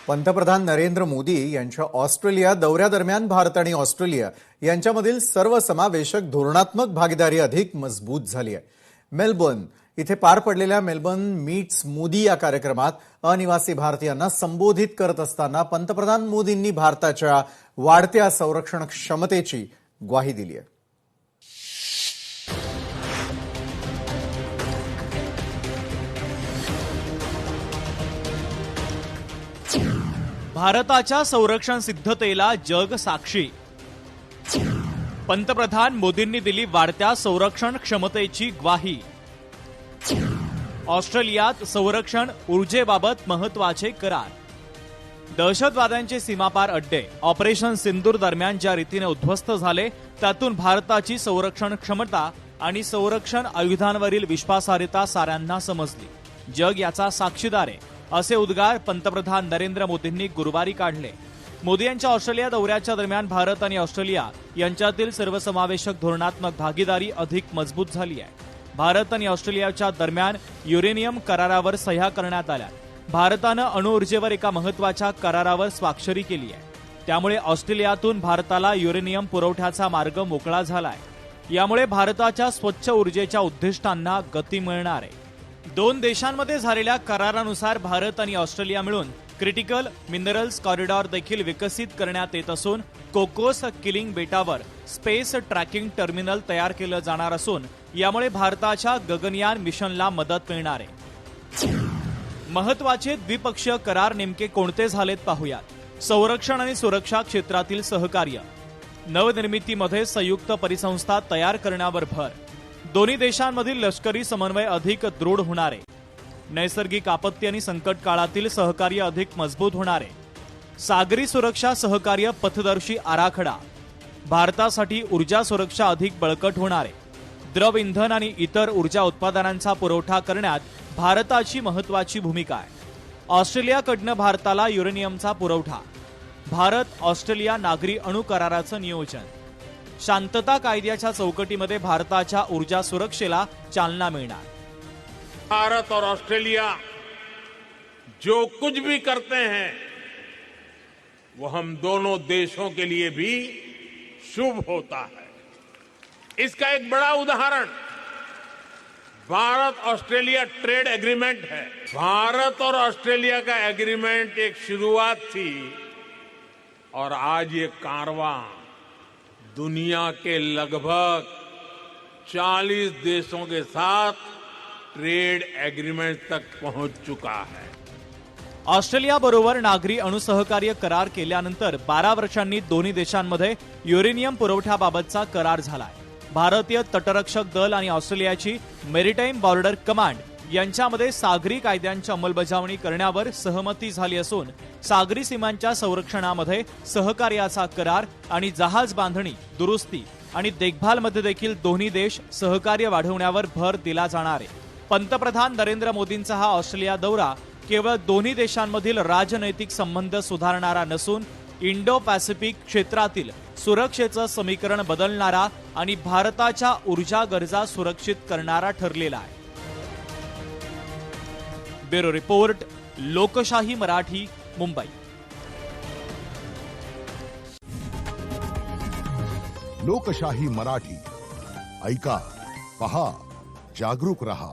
पंतप्रधान नरेंद्र मोदी यांच्या ऑस्ट्रेलिया दौऱ्यादरम्यान भारत आणि ऑस्ट्रेलिया यांच्यामधील सर्वसमावेशक धोरणात्मक भागीदारी अधिक मजबूत झाली आहे. मेलबर्न इथे पार पडलेल्या मेलबर्न मीट्स मोदी या कार्यक्रमात अनिवासी भारतीयांना संबोधित करत असताना पंतप्रधान मोदींनी भारताच्या वाढत्या संरक्षण क्षमतेची ग्वाही दिली आहे. भारताच्या संरक्षण सिद्धतेला जग साक्षी. पंतप्रधान मोदींनी दिली वाढत्या संरक्षण क्षमतेची ग्वाही. ऑस्ट्रेलियात संरक्षण ऊर्जेबाबत महत्वाचे करार. दहशतवाद्यांचे सीमापार अड्डे ऑपरेशन सिंदूर दरम्यान ज्या रीतीने उद्ध्वस्त झाले त्यातून भारताची संरक्षण क्षमता आणि संरक्षण आयुधांवरील विश्वासार्हता साऱ्यांना समजली. जग याचा साक्षीदार आहे असे उद्गार पंतप्रधान नरेंद्र मोदींनी गुरुवारी काढले. मोदी यांच्या ऑस्ट्रेलिया दौऱ्याच्या दरम्यान भारत आणि ऑस्ट्रेलिया यांच्यातील सर्वसमावेशक धोरणात्मक भागीदारी अधिक मजबूत झाली आहे. भारत आणि ऑस्ट्रेलियाच्या दरम्यान युरेनियम करारावर सह्या करण्यात आल्या. भारतानं अणुऊर्जेवर एका महत्वाच्या करारावर स्वाक्षरी केली आहे. त्यामुळे ऑस्ट्रेलियातून भारताला युरेनियम पुरवठ्याचा मार्ग मोकळा झालाय. यामुळे भारताच्या स्वच्छ ऊर्जेच्या उद्दिष्टांना गती मिळणार आहे. दोन देशांमध्ये झालेल्या करारानुसार भारत आणि ऑस्ट्रेलिया मिळून क्रिटिकल मिनरल्स कॉरिडॉर देखील विकसित करण्यात येत असून कोकोस किलिंग बेटावर स्पेस ट्रॅकिंग टर्मिनल तयार केलं जाणार असून यामुळे भारताच्या गगनयान मिशनला मदत मिळणार आहे. महत्वाचे द्विपक्षीय करार नेमके कोणते झालेत पाहूयात. संरक्षण आणि सुरक्षा क्षेत्रातील सहकार्य. नवनिर्मितीमध्ये संयुक्त परिसंस्था तयार करण्यावर भर. दोन्ही देशांमधील लष्करी समन्वय अधिक दृढ होणार आहे. नैसर्गिक आपत्ती आणि संकट काळातील सहकार्य अधिक मजबूत होणार आहे. सागरी सुरक्षा सहकार्य पथदर्शी आराखडा. भारतासाठी ऊर्जा सुरक्षा अधिक बळकट होणार आहे. द्रव इंधन आणि इतर ऊर्जा उत्पादनांचा पुरवठा करण्यात भारताची महत्वाची भूमिका आहे. ऑस्ट्रेलियाकडनं भारताला युरेनियमचा पुरवठा. भारत ऑस्ट्रेलिया नागरी अणु कराराचं नियोजन. शांतता कायद्याच्या चौकटीमध्ये भारताच्या ऊर्जा सुरक्षेला चालना मिळणार. भारत और ऑस्ट्रेलिया जो कुछ भी करते हैं वो हम दोनों देशों के लिए भी शुभ होता है. इसका एक बड़ा उदाहरण भारत ऑस्ट्रेलिया ट्रेड एग्रीमेंट है. भारत और ऑस्ट्रेलिया का एग्रीमेंट एक शुरुआत थी और आज ये कारवां दुनिया के लगभग 40 देशों के साथ ट्रेड एग्रीमेंट तक पहुंच चुका है. ऑस्ट्रेलिया बरोबर नागरी अणुसहकार्य करार केल्यानंतर 12 वर्षांनी दोन्ही देशांमध्ये युरेनियम पुरवठ्याबाबतचा करार झालाय. भारतीय तटरक्षक दल आणि ऑस्ट्रेलियाची मेरीटाईम बॉर्डर कमांड यांच्यामध्ये सागरी कायद्यांची अंमलबजावणी करण्यावर सहमती झाली असून सागरी सीमांच्या संरक्षणामध्ये सहकार्याचा करार आणि जहाज बांधणी, दुरुस्ती आणि देखभालमध्ये देखील दोन्ही देश सहकार्य वाढवण्यावर भर दिला जाणार आहे. पंतप्रधान नरेंद्र मोदींचा हा ऑस्ट्रेलिया दौरा केवळ दोन्ही देशांमधील राजनैतिक संबंध सुधारणारा नसून इंडो पॅसिफिक क्षेत्रातील सुरक्षेचं समीकरण बदलणारा आणि भारताच्या ऊर्जा गरजा सुरक्षित करणारा ठरलेला आहे. ब्युरो रिपोर्ट, लोकशाही मराठी, मुंबई. लोकशाही मराठी ऐका, पहा, जागरूक रहा.